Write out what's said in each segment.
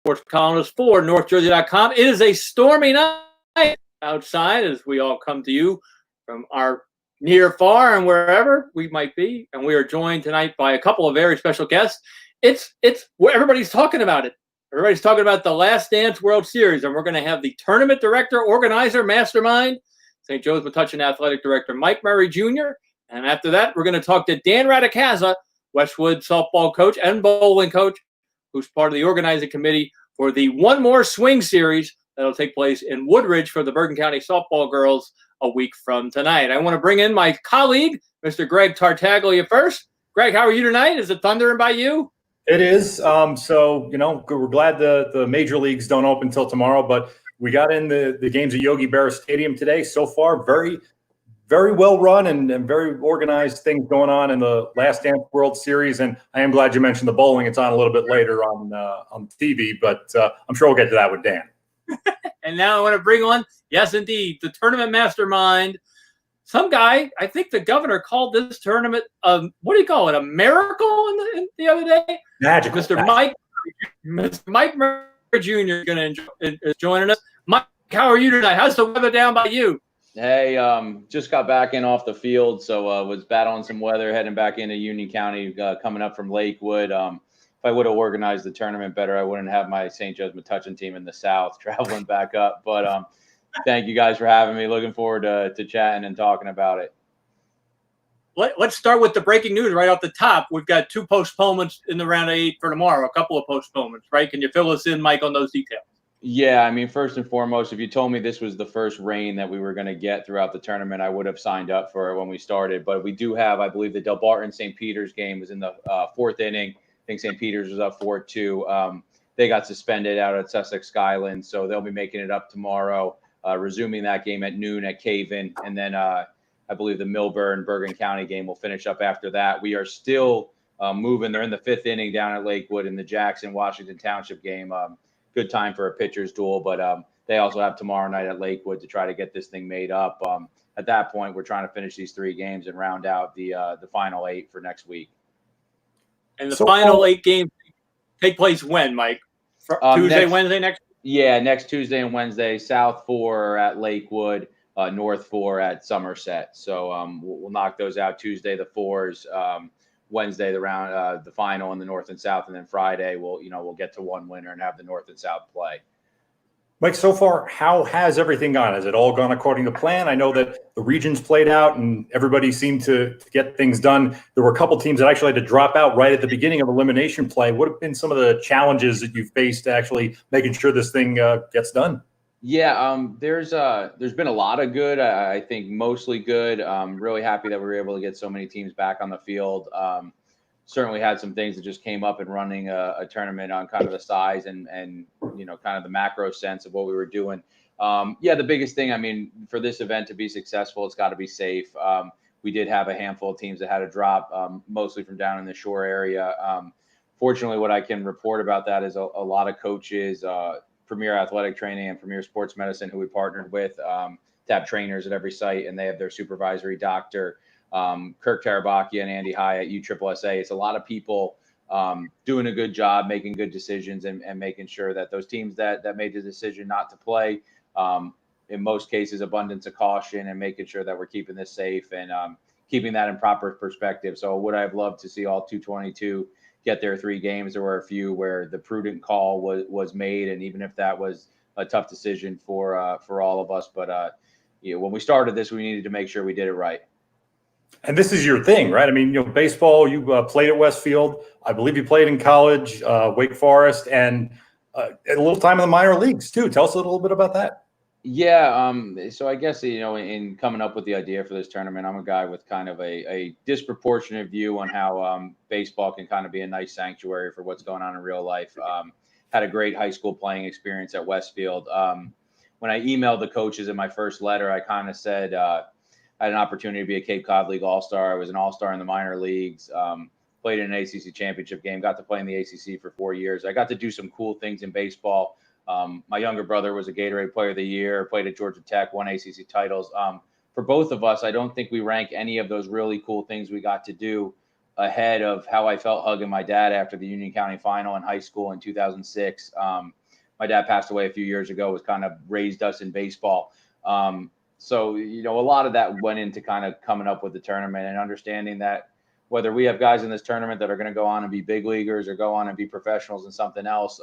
sports columnist for NorthJersey.com. It is a stormy night outside as we all come to you from our near, far, and wherever we might be. And we are joined tonight by a couple of very special guests. It's where everybody's talking about it. Everybody's talking about the Last Dance World Series, and we're going to have the tournament director, organizer, mastermind, St. Joe's Metuchen Athletic Director Mike Murray Jr. And after that, we're going to talk to Dan Rattacasa, Westwood softball coach and bowling coach, who's part of the organizing committee for the One More Swing Series that'll take place in Woodridge for the Bergen County softball girls a week from tonight. I want to bring in my colleague, Mr. Greg Tartaglia first. Greg, how are you tonight? Is it thundering by you? It is. So, we're glad the major leagues don't open until tomorrow, but we got in the games at Yogi Berra Stadium today. So far, very, very well run and very organized things going on in the Last Dance World Series. And I am glad you mentioned the bowling. It's on a little bit later on TV, but I'm sure we'll get to that with Dan. And now I want to bring on, yes, indeed, the tournament mastermind. Some guy, I think the governor called this tournament, what do you call it, a miracle the other day? Magical. Mr. Mike Murray Jr. is joining us. Mike, how are you tonight? How's the weather down by you? Hey, just got back in off the field, so was battling some weather, heading back into Union County, coming up from Lakewood. If I would have organized the tournament better, I wouldn't have my St. Joe's Metuchen team in the South traveling back up. But thank you guys for having me. Looking forward to chatting and talking about it. Let's start with the breaking news right off the top. We've got 2 postponements in the round of 8 for tomorrow, a couple of postponements, right? Can you fill us in, Mike, on those details? Yeah, I mean, first and foremost, if you told me this was the first rain that we were going to get throughout the tournament, I would have signed up for it when we started. But we do have, I believe, the Del Barton St. Peter's game was in the 4th inning. I think St. Peter's was up 4-2. They got suspended out at Sussex Skyland, so they'll be making it up tomorrow, resuming that game at noon at Caven. And then I believe the Milburn Bergen County game will finish up after that. We are still moving. They're in the 5th inning down at Lakewood in the Jackson Washington Township game. Good time for a pitcher's duel, but they also have tomorrow night at Lakewood to try to get this thing made up. At that point, we're trying to finish these 3 games and round out the final 8 for next week. And the final 8 games take place when, Mike? Tuesday, Wednesday next? Yeah, next Tuesday and Wednesday. South 4 at Lakewood, North 4 at Somerset. So we'll knock those out Tuesday, the 4s. Wednesday, the final in the North and South, and then Friday we'll get to one winner and have the North and South play. Mike, so far, how has everything gone? Has it all gone according to plan? I know that the regions played out and everybody seemed to get things done. There were a couple teams that actually had to drop out right at the beginning of elimination play. What have been some of the challenges that you've faced actually making sure this thing gets done? Yeah, there's been a lot of good. I think mostly good. Really happy that we were able to get so many teams back on the field. Certainly had some things that just came up in running a tournament on kind of the size and kind of the macro sense of what we were doing. The biggest thing, I mean, for this event to be successful, it's got to be safe. We did have a handful of teams that had to drop, mostly from down in the shore area. Fortunately, what I can report about that is a lot of coaches, Premier Athletic Training and Premier Sports Medicine, who we partnered with, to have trainers at every site, and they have their supervisory doctor, Kirk Tarabakia and Andy High at USSSA. It's a lot of people doing a good job, making good decisions, and making sure that those teams that made the decision not to play, in most cases, abundance of caution, and making sure that we're keeping this safe and keeping that in proper perspective. So would I have loved to see all 222 get their 3 games? There were a few where the prudent call was made, and even if that was a tough decision for all of us, but when we started this, we needed to make sure we did it right. And this is your thing, right? I mean, baseball, you played at Westfield. I believe you played in college, Wake Forest, and a little time in the minor leagues too. Tell us a little bit about that. Yeah, so I guess, in coming up with the idea for this tournament, I'm a guy with kind of a disproportionate view on how baseball can kind of be a nice sanctuary for what's going on in real life. Had a great high school playing experience at Westfield. When I emailed the coaches in my first letter, I kind of said I had an opportunity to be a Cape Cod League All-Star. I was an All-Star in the minor leagues, played in an ACC championship game, got to play in the ACC for 4 years. I got to do some cool things in baseball. My younger brother was a Gatorade Player of the Year, played at Georgia Tech, won ACC titles. For both of us, I don't think we rank any of those really cool things we got to do ahead of how I felt hugging my dad after the Union County final in high school in 2006. My dad passed away a few years ago, was kind of raised us in baseball. So, a lot of that went into kind of coming up with the tournament and understanding that whether we have guys in this tournament that are going to go on and be big leaguers or go on and be professionals in something else,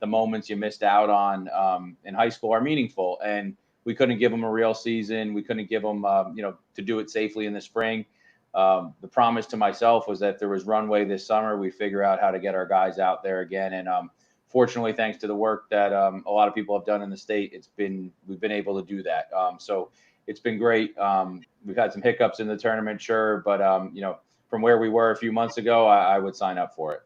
the moments you missed out on in high school are meaningful. And we couldn't give them a real season. We couldn't give them, to do it safely in the spring. The promise to myself was that if there was runway this summer, we figure out how to get our guys out there again. And fortunately, thanks to the work that a lot of people have done in the state, we've been able to do that. So it's been great. We've had some hiccups in the tournament, sure, but from where we were a few months ago, I would sign up for it.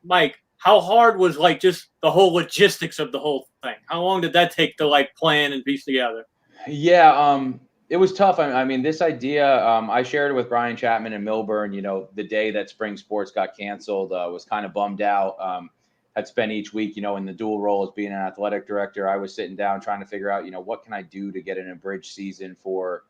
Mike, how hard was just the whole logistics of the whole thing? How long did that take to plan and piece together? Yeah, it was tough. I mean, this idea, I shared it with Brian Chapman in Milburn. The day that spring sports got canceled, was kind of bummed out. Had spent each week, in the dual role as being an athletic director. I was sitting down trying to figure out, what can I do to get an abridged season for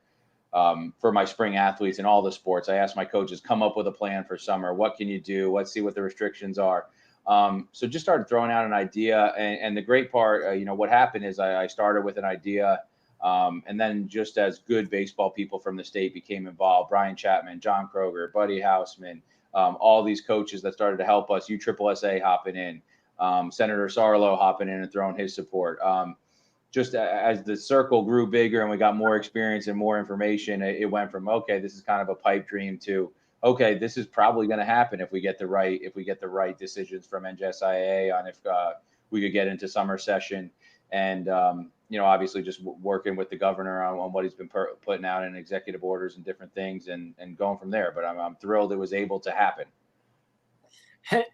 my spring athletes in all the sports. I asked my coaches, come up with a plan for summer. What can you do? Let's see what the restrictions are. So just started throwing out an idea. And the great part, what happened is I started with an idea. And then just as good baseball people from the state became involved, Brian Chapman, John Kroger, Buddy Houseman, all these coaches that started to help us, USSSA hopping in, Senator Sarlo hopping in and throwing his support. Just as the circle grew bigger and we got more experience and more information, it went from, okay, this is kind of a pipe dream to, okay, this is probably going to happen if we get the right decisions from NJSIAA on if we could get into summer session. And, obviously just working with the governor on what he's been putting out in executive orders and different things and going from there. But I'm thrilled it was able to happen.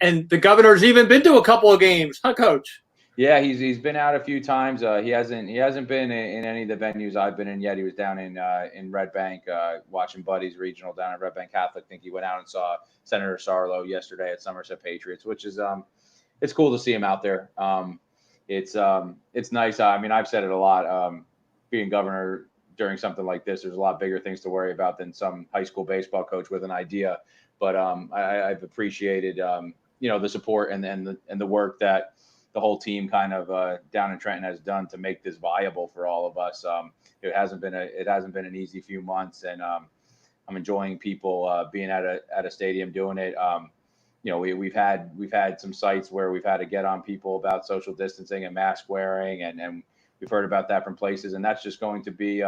And the governor's even been to a couple of games, huh, Coach? Yeah, he's been out a few times. He hasn't been in any of the venues I've been in yet. He was down in Red Bank watching Buddy's regional down at Red Bank Catholic. I think he went out and saw Senator Sarlo yesterday at Somerset Patriots, which is it's cool to see him out there. It's nice. I mean, I've said it a lot. Being governor during something like this, there's a lot bigger things to worry about than some high school baseball coach with an idea. But I've appreciated the support and the work that the whole team kind of down in Trenton has done to make this viable for all of us. It hasn't been an easy few months, and I'm enjoying people being at a stadium doing it. We've had some sites where we've had to get on people about social distancing and mask wearing, and we've heard about that from places, and that's just going to be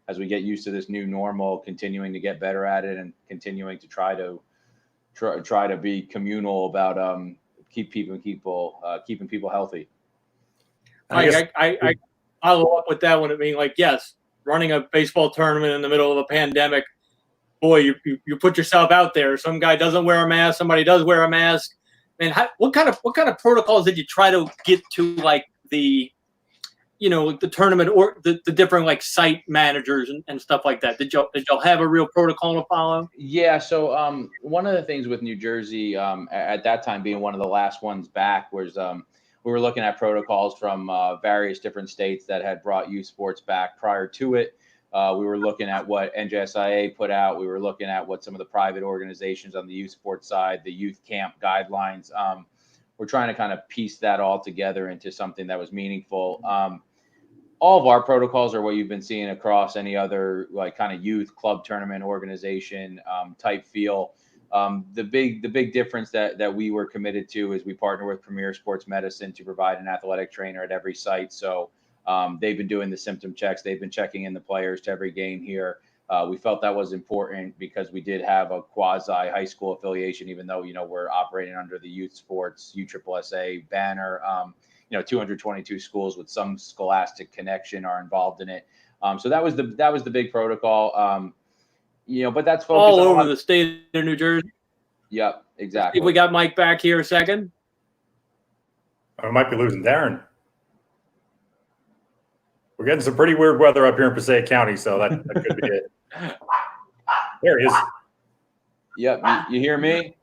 as we get used to this new normal, continuing to get better at it and continuing to try to be communal about keeping people healthy. I follow up with that one. I mean, yes, running a baseball tournament in the middle of a pandemic, boy, you put yourself out there. Some guy doesn't wear a mask, somebody does wear a mask. And what kind of protocols did you try to get to, the tournament or the different site managers and stuff like that? Did y'all have a real protocol to follow? Yeah. So one of the things with New Jersey at that time being one of the last ones back was we were looking at protocols from various different states that had brought youth sports back prior to it. We were looking at what NJSIAA put out. We were looking at what some of the private organizations on the youth sports side, the youth camp guidelines. We're trying to kind of piece that all together into something that was meaningful. All of our protocols are what you've been seeing across any other kind of youth club tournament organization type feel. The big difference that we were committed to is we partner with Premier Sports Medicine to provide an athletic trainer at every site. So they've been doing the symptom checks. They've been checking in the players to every game here. We felt that was important because we did have a quasi high school affiliation, even though, we're operating under the youth sports USSSA banner. 222 schools with some scholastic connection are involved in it. So that was the big protocol. But that's focused all over the state of New Jersey. Yep, exactly. If we got Mike back here a second. I might be losing Darren. We're getting some pretty weird weather up here in Passaic County, so that could be it. There he is. Yep, you hear me?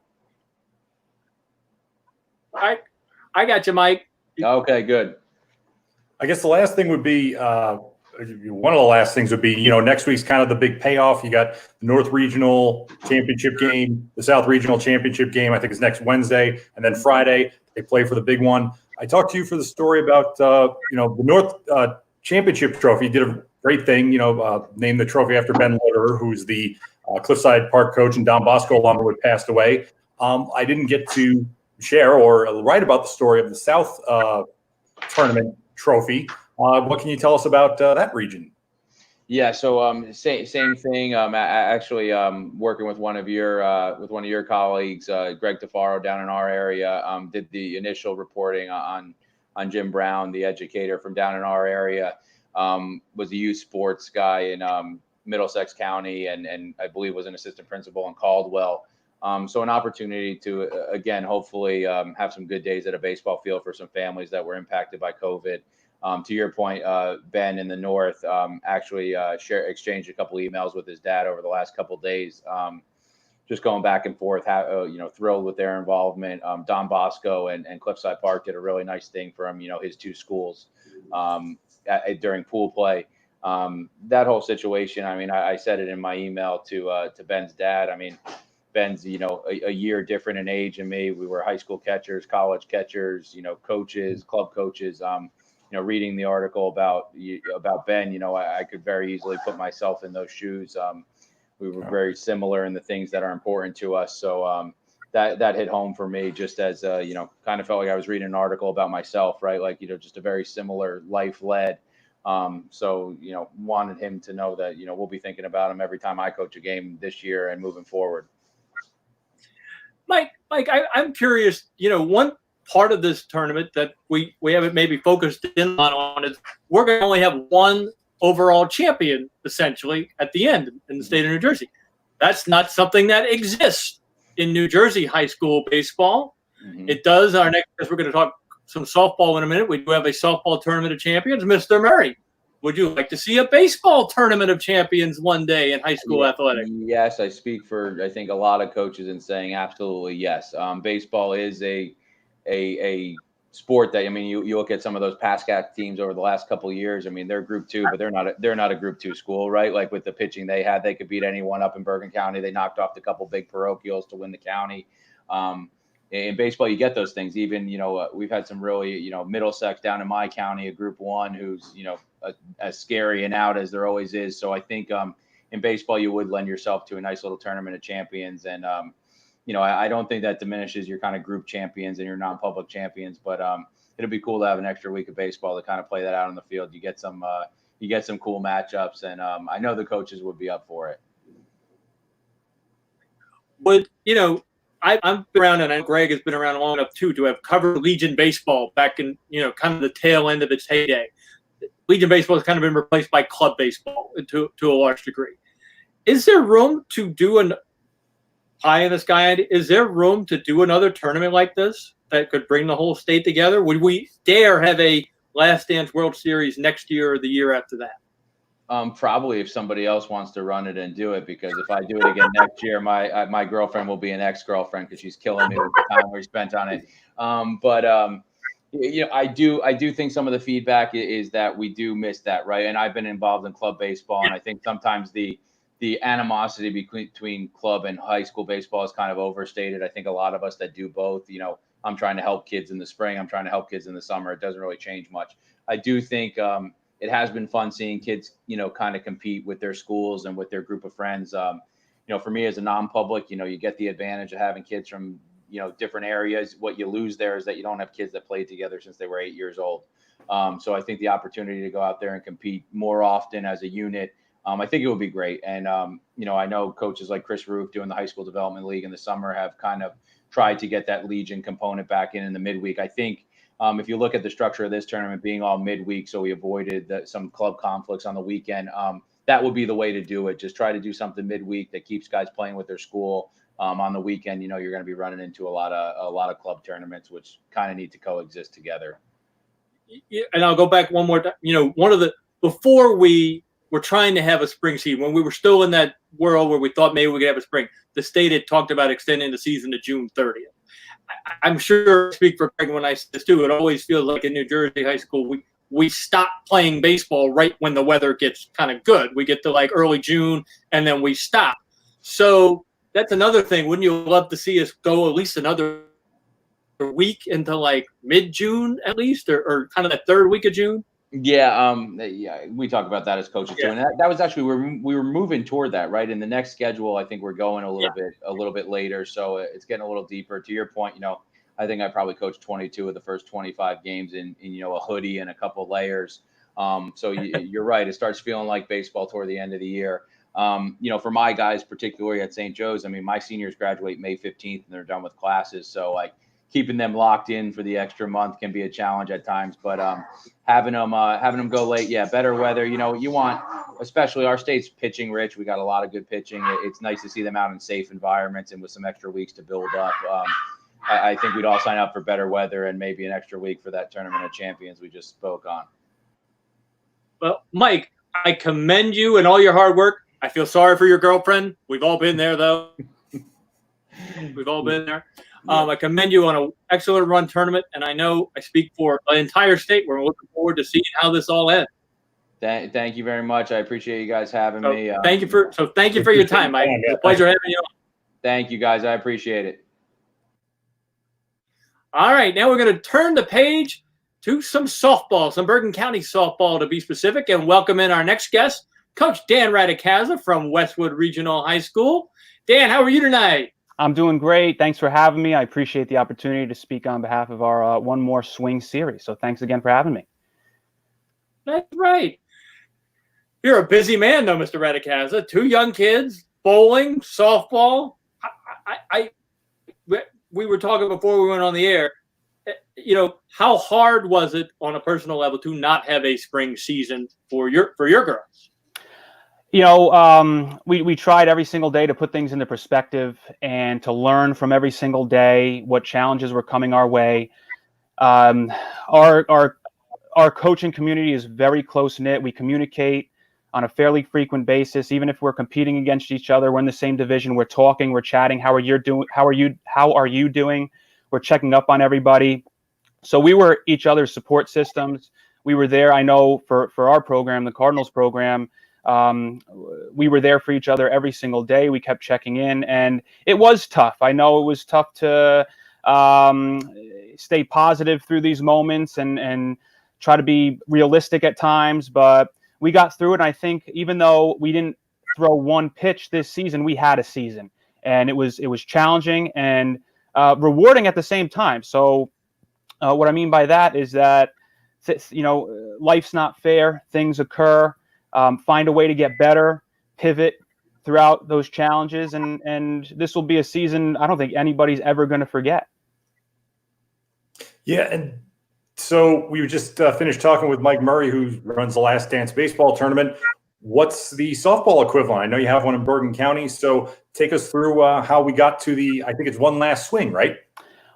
I got you, Mike. Okay, good. I guess the last thing would be one of the last things would be, next week's kind of the big payoff. You got the North Regional Championship game, the South Regional Championship game, I think is next Wednesday. And then Friday, they play for the big one. I talked to you for the story about, the North Championship trophy. You did a great thing, named the trophy after Ben Lederer, who's the Cliffside Park coach and Don Bosco alum who had passed away. I didn't get to share or write about the story of the South tournament trophy. What can you tell us about that region? Yeah, so same thing. Actually, working with one of your colleagues, Greg Tafaro, down in our area, did the initial reporting on Jim Brown, the educator from down in our area. Was a youth sports guy in Middlesex County, and I believe was an assistant principal in Caldwell. So an opportunity to again, hopefully, have some good days at a baseball field for some families that were impacted by COVID. To your point, Ben in the North actually exchanged a couple emails with his dad over the last couple of days, just going back and forth. Thrilled with their involvement. Don Bosco and Cliffside Park did a really nice thing for him. His two schools during pool play. That whole situation. I mean, I said it in my email to Ben's dad. I mean, Ben's a year different in age than me. We were high school catchers, college catchers, coaches, club coaches. Reading the article about Ben, I could very easily put myself in those shoes. We were very similar in the things that are important to us. So that hit home for me, just as kind of felt like I was reading an article about myself, right? Like just a very similar life led. So wanted him to know that we'll be thinking about him every time I coach a game this year and moving forward. Mike, I'm curious. One part of this tournament that we haven't maybe focused in on is we're going to only have one overall champion essentially at the end in the state of New Jersey. That's not something that exists in New Jersey high school baseball. Mm-hmm. It does. We're going to talk some softball in a minute. We do have a softball tournament of champions. Mr. Murray, would you like to see a baseball tournament of champions one day in high school athletics? Yes, I speak for I think a lot of coaches in saying absolutely yes. Baseball is a sport that, I mean, you look at some of those PASCAC teams over the last couple of years. I mean, they're Group 2, but they're not a Group 2 school, right? Like with the pitching they had, they could beat anyone up in Bergen County. They knocked off the couple big parochials to win the county. In baseball, you get those things. Even we've had some really Middlesex down in my county, a Group 1 who's as scary and out as there always is. So I think in baseball you would lend yourself to a nice little tournament of champions, and I don't think that diminishes your kind of group champions and your non-public champions, but it'll be cool to have an extra week of baseball to kind of play that out on the field. You get some cool matchups, and I know the coaches would be up for it. But I'm around, and Greg has been around long enough too to have covered Legion baseball back in kind of the tail end of its heyday. Legion baseball has kind of been replaced by club baseball to a large degree. Is there room to do is there room to do another tournament like this that could bring the whole state together? Would we dare have a Last Dance World Series next year or the year after that? Probably if somebody else wants to run it and do it, because if I do it again next year, my girlfriend will be an ex-girlfriend because she's killing me with the time we spent on it. I do think some of the feedback is that we do miss that, right? And I've been involved in club baseball, and I think sometimes the animosity between club and high school baseball is kind of overstated. I think a lot of us that do both, I'm trying to help kids in the spring, I'm trying to help kids in the summer. It doesn't really change much. I do think it has been fun seeing kids, kind of compete with their schools and with their group of friends. For me as a non-public, you get the advantage of having kids from, different areas. What you lose there is that you don't have kids that played together since they were 8 years old. So I think the opportunity to go out there and compete more often as a unit, I think it would be great. And, I know coaches like Chris Roof doing the high school development league in the summer have kind of tried to get that Legion component back in the midweek. I think if you look at the structure of this tournament being all midweek, so we avoided some club conflicts on the weekend, that would be the way to do it. Just try to do something midweek that keeps guys playing with their school. On the weekend, you're going to be running into a lot of club tournaments, which kind of need to coexist together. Yeah, and I'll go back one more time. Before we were trying to have a spring season, when we were still in that world where we thought maybe we could have a spring, the state had talked about extending the season to June 30th. I'm sure I speak for Greg when I say this too. It always feels like in New Jersey high school, we stop playing baseball right when the weather gets kind of good. We get to like early June and then we stop. So that's another thing. Wouldn't you love to see us go at least another week into like mid-June at least, or kind of the third week of June? Yeah, we talk about that as coaches too, and that was actually we were moving toward that, right? In the next schedule, I think we're going a little bit later, so it's getting a little deeper. To your point, I think I probably coached 22 of the first 25 games in a hoodie and a couple layers. So you're right, it starts feeling like baseball toward the end of the year. For my guys, particularly at St. Joe's, I mean, my seniors graduate May 15th and they're done with classes, so like keeping them locked in for the extra month can be a challenge at times, but having them go late, better weather. You want, especially our state's pitching rich. We got a lot of good pitching. It's nice to see them out in safe environments and with some extra weeks to build up. I think we'd all sign up for better weather and maybe an extra week for that Tournament of Champions we just spoke on. Well, Mike, I commend you and all your hard work. I feel sorry for your girlfriend. We've all been there, though. We've all been there. I commend you on an excellent run tournament, and I know I speak for the entire state. We're looking forward to seeing how this all ends. Thank you very much. I appreciate you guys having me. Thank you for your time, Mike. It's a pleasure having you on. Thank you, guys. I appreciate it. All right, now we're going to turn the page to some softball, some Bergen County softball to be specific, and welcome in our next guest, Coach Dan Rattacasa from Westwood Regional High School. Dan, how are you tonight? I'm doing great. Thanks for having me. I appreciate the opportunity to speak on behalf of our One More Swing series. So thanks again for having me. That's right. You're a busy man, though, Mr. Rattacasa. 2 young kids, bowling, softball. We were talking before we went on the air. How hard was it on a personal level to not have a spring season for your girls? We tried every single day to put things into perspective and to learn from every single day what challenges were coming our way. Our coaching community is very close knit. We communicate on a fairly frequent basis, even if we're competing against each other. We're in the same division. We're talking. We're chatting. How are you doing? We're checking up on everybody. So we were each other's support systems. We were there. I know for our program, the Cardinals program. We were there for each other every single day. We kept checking in, and it was tough. I know it was tough to stay positive through these moments and try to be realistic at times, but we got through it. And I think even though we didn't throw one pitch this season, we had a season, and it was challenging and rewarding at the same time. So what I mean by that is that life's not fair. Things occur. Find a way to get better, pivot throughout those challenges, and this will be a season I don't think anybody's ever going to forget. Yeah, and so we just finished talking with Mike Murray, who runs the Last Dance baseball tournament. What's the softball equivalent? I know you have one in Bergen County, so take us through how we got to I think it's One Last Swing, right?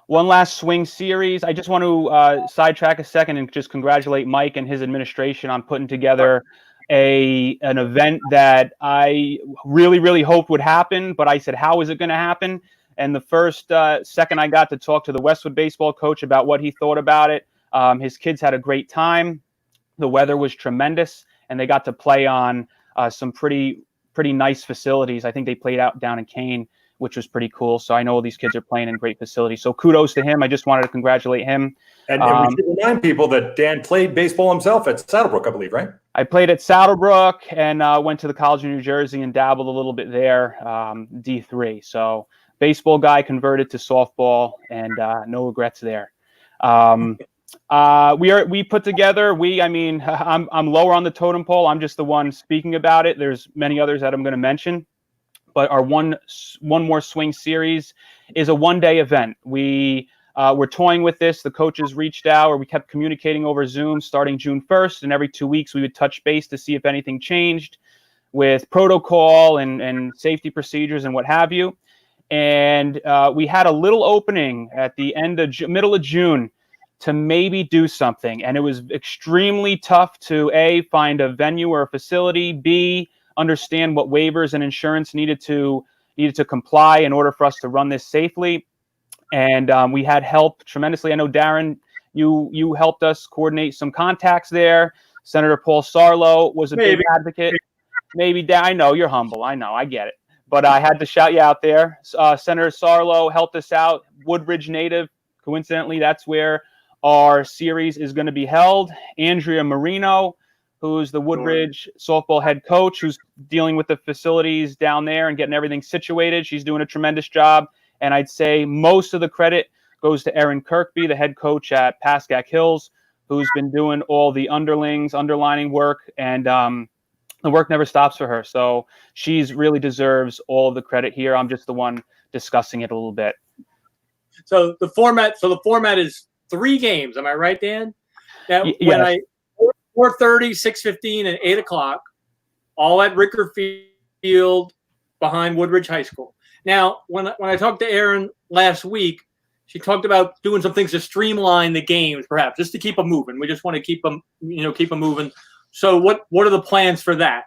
One Last Swing series. I just want to sidetrack a second and just congratulate Mike and his administration on putting together an event that I really, really hoped would happen, but I said, how is it going to happen? And the first second I got to talk to the Westwood baseball coach about what he thought about it, his kids had a great time. The weather was tremendous, and they got to play on some pretty nice facilities. I think they played out down in Kane, which was pretty cool. So I know these kids are playing in great facilities. So kudos to him. I just wanted to congratulate him. And we should remind people that Dan played baseball himself at Saddlebrook, I believe, right? I played at Saddlebrook and went to the College of New Jersey and dabbled a little bit there, D3. So baseball guy converted to softball, and no regrets there. We put together. I'm lower on the totem pole. I'm just the one speaking about it. There's many others that I'm going to mention, but our one more swing series is a one-day event. We're toying with this. The coaches reached out, or we kept communicating over Zoom starting June 1st, and every 2 weeks we would touch base to see if anything changed with protocol and safety procedures and what have you. And we had a little opening at the middle of June to maybe do something, and it was extremely tough to A, find a venue or a facility, B, understand what waivers and insurance needed to comply in order for us to run this safely. And we had help tremendously. I know, Darren, You helped us coordinate some contacts there. Senator Paul Sarlo was a big advocate. Maybe, Dan, I know you're humble. I know, I get it. But I had to shout you out there. Senator Sarlo helped us out. Woodbridge native. Coincidentally, that's where our series is going to be held. Andrea Marino, who's the Woodbridge softball head coach, who's dealing with the facilities down there and getting everything situated. She's doing a tremendous job. And I'd say most of the credit goes to Erin Kirkby, the head coach at Pascack Hills, who's been doing all the underlining work, and the work never stops for her. So she's really deserves all of the credit here. I'm just the one discussing it a little bit. So the format is 3 games. Am I right, Dan? Now, Yes. 4:30, 6:15, and 8 o'clock, all at Ricker Field behind Woodbridge High School. Now, when I talked to Erin last week, she talked about doing some things to streamline the games, perhaps, just to keep them moving. We just want to keep them moving. So what are the plans for that?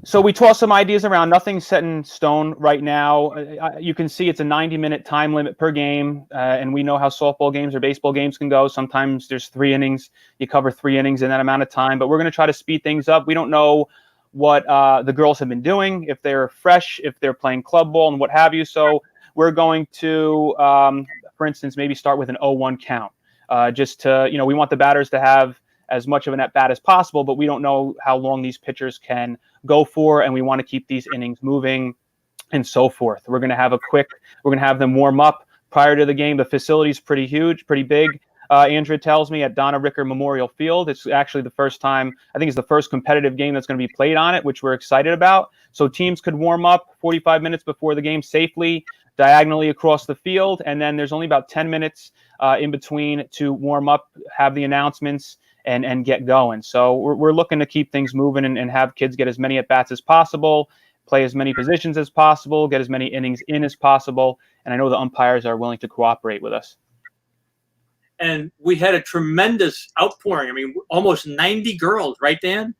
So we tossed some ideas around. Nothing's set in stone right now. You can see it's a 90-minute time limit per game, and we know how softball games or baseball games can go. Sometimes there's 3 innings. You cover 3 innings in that amount of time, but we're going to try to speed things up. We don't know what the girls have been doing, if they're fresh, if they're playing club ball and what have you. So we're going to, for instance, maybe start with an 0-1 count, just to, we want the batters to have as much of an at-bat as possible, but we don't know how long these pitchers can go for, and we want to keep these innings moving and so forth. We're going to have them warm up prior to the game. The facility's pretty huge, pretty big. Andrea tells me, at Donna Ricker Memorial Field. It's actually the first time, I think it's the first competitive game that's going to be played on it, which we're excited about. So teams could warm up 45 minutes before the game safely, diagonally across the field, and then there's only about 10 minutes in between to warm up, have the announcements, and get going. So we're looking to keep things moving and have kids get as many at-bats as possible, play as many positions as possible, get as many innings in as possible, and I know the umpires are willing to cooperate with us. And we had a tremendous outpouring. I mean, almost 90 girls, right, Dan?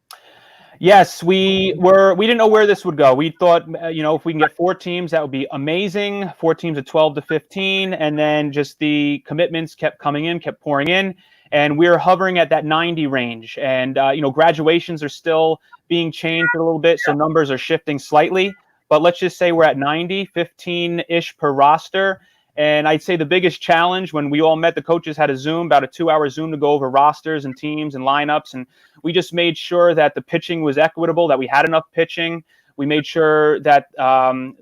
Yes, we didn't know where this would go. We thought, if we can get 4 teams, that would be amazing. 4 teams of 12 to 15, and then just the commitments kept coming in, kept pouring in, and we're hovering at that 90 range. And graduations are still being changed a little bit, so numbers are shifting slightly. But let's just say we're at 90, 15-ish per roster. And I'd say the biggest challenge, when we all met, the coaches had a Zoom, about a 2-hour Zoom, to go over rosters and teams and lineups. And we just made sure that the pitching was equitable, that we had enough pitching. We made sure that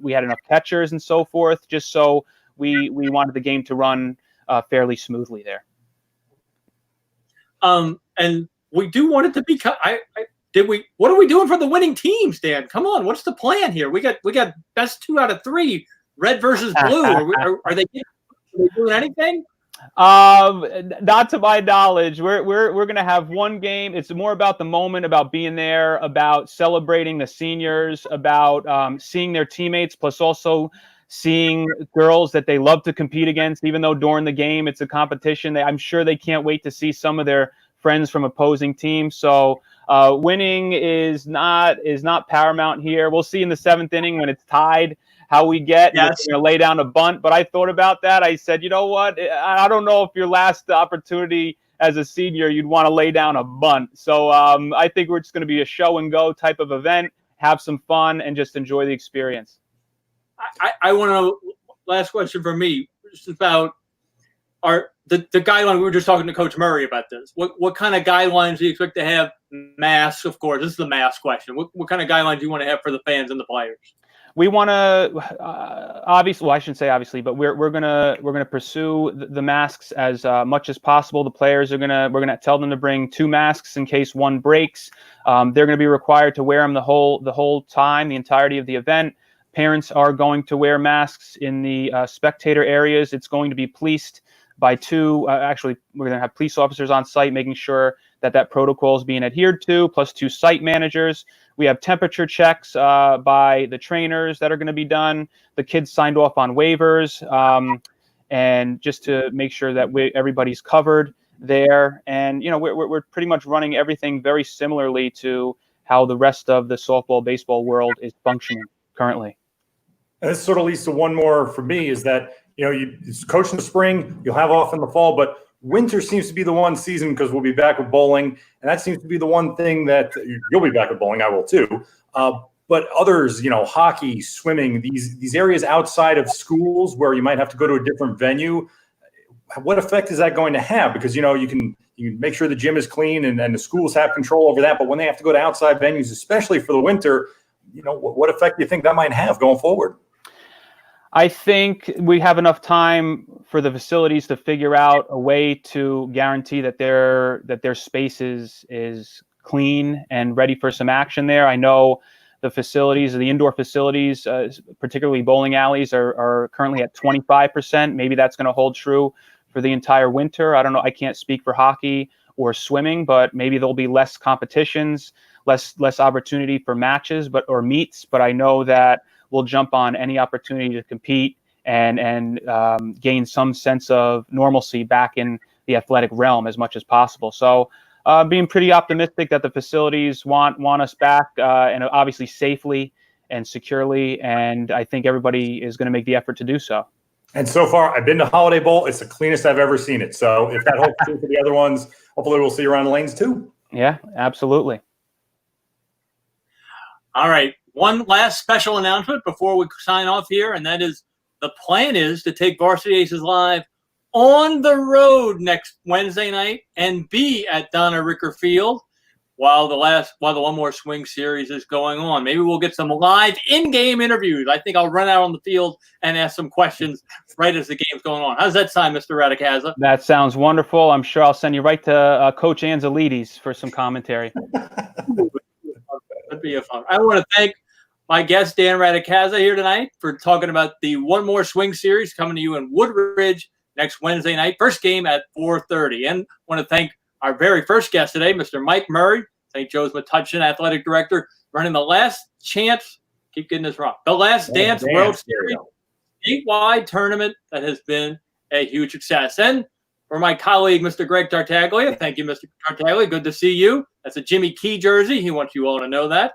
we had enough catchers and so forth, just so we wanted the game to run fairly smoothly there. And we do want it to be. What are we doing for the winning teams, Dan? Come on, what's the plan here? We got best 2 out of 3. Red versus blue. Are they doing anything? Not to my knowledge. We're going to have one game. It's more about the moment, about being there, about celebrating the seniors, about seeing their teammates, plus also seeing girls that they love to compete against. Even though during the game it's a competition, I'm sure they can't wait to see some of their friends from opposing teams. So winning is not paramount here. We'll see in the 7th inning when it's tied how we get. Yes. We're going to lay down a bunt. But I thought about that. I said, you know what? I don't know if your last opportunity as a senior, you'd want to lay down a bunt. So I think we're just going to be a show and go type of event, have some fun, and just enjoy the experience. I want to, last question for me, just about the guideline. We were just talking to Coach Murray about this. What kind of guidelines do you expect to have? Masks, of course. This is the mask question. What kind of guidelines do you want to have for the fans and the players? We want to obviously. Well, I shouldn't say obviously, but we're gonna pursue the masks as much as possible. The players we're gonna tell them to bring 2 masks in case one breaks. They're gonna be required to wear them the whole time, the entirety of the event. Parents are going to wear masks in the spectator areas. It's going to be policed by 2. Actually, we're going to have police officers on site making sure that protocol is being adhered to, plus 2 site managers. We have temperature checks by the trainers that are going to be done. The kids signed off on waivers, and just to make sure that everybody's covered there. And we're pretty much running everything very similarly to how the rest of the softball baseball world is functioning currently. And this sort of leads to one more for me, is that you coach in the spring, you'll have off in the fall, but winter seems to be the one season, because we'll be back with bowling, and that seems to be the one thing that you'll be back with bowling. I will too. But others, hockey, swimming, these areas outside of schools where you might have to go to a different venue, what effect is that going to have? Because, you can make sure the gym is clean and the schools have control over that. But when they have to go to outside venues, especially for the winter, what effect do you think that might have going forward? I think we have enough time for the facilities to figure out a way to guarantee that their space is clean and ready for some action there. I know the facilities, the indoor facilities, particularly bowling alleys, are currently at 25%. Maybe that's going to hold true for the entire winter. I don't know. I can't speak for hockey or swimming, but maybe there'll be less competitions, less opportunity for matches, or meets. But I know that we'll jump on any opportunity to compete and gain some sense of normalcy back in the athletic realm as much as possible. So being pretty optimistic that the facilities want us back, and obviously safely and securely. And I think everybody is going to make the effort to do so. And so far, I've been to Holiday Bowl. It's the cleanest I've ever seen it. So if that holds true for the other ones, hopefully we'll see you around the lanes too. Yeah, absolutely. All right. One last special announcement before we sign off here, and that is the plan is to take Varsity Aces Live on the road next Wednesday night and be at Donna Ricker Field while the One More Swing series is going on. Maybe we'll get some live in-game interviews. I think I'll run out on the field and ask some questions right as the game's going on. How's that sound, Mr. Rattacasa? That sounds wonderful. I'm sure I'll send you right to Coach Anzelides for some commentary. That'd be a fun. I want to thank my guest, Dan Rattacasa, here tonight for talking about the One More Swing series coming to you in Woodridge next Wednesday night. First game at 4:30. And I want to thank our very first guest today, Mr. Mike Murray, St. Joe's Metuchen Athletic Director, running the Last Chance, keep getting this wrong, the Last Dance World Series statewide tournament that has been a huge success. And for my colleague, Mr. Greg Tartaglia, thank you, Mr. Tartaglia. Good to see you. That's a Jimmy Key jersey. He wants you all to know that.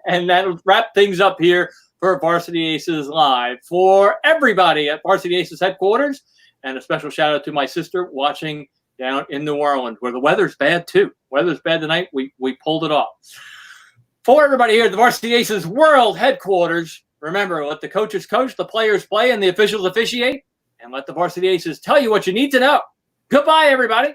And that'll wrap things up here for Varsity Aces Live. For everybody at Varsity Aces headquarters, and a special shout out to my sister watching down in New Orleans, where the weather's bad too. Weather's bad tonight. We pulled it off. For everybody here at the Varsity Aces World headquarters, remember, let the coaches coach, the players play, and the officials officiate. And let the Varsity Aces tell you what you need to know. Goodbye, everybody.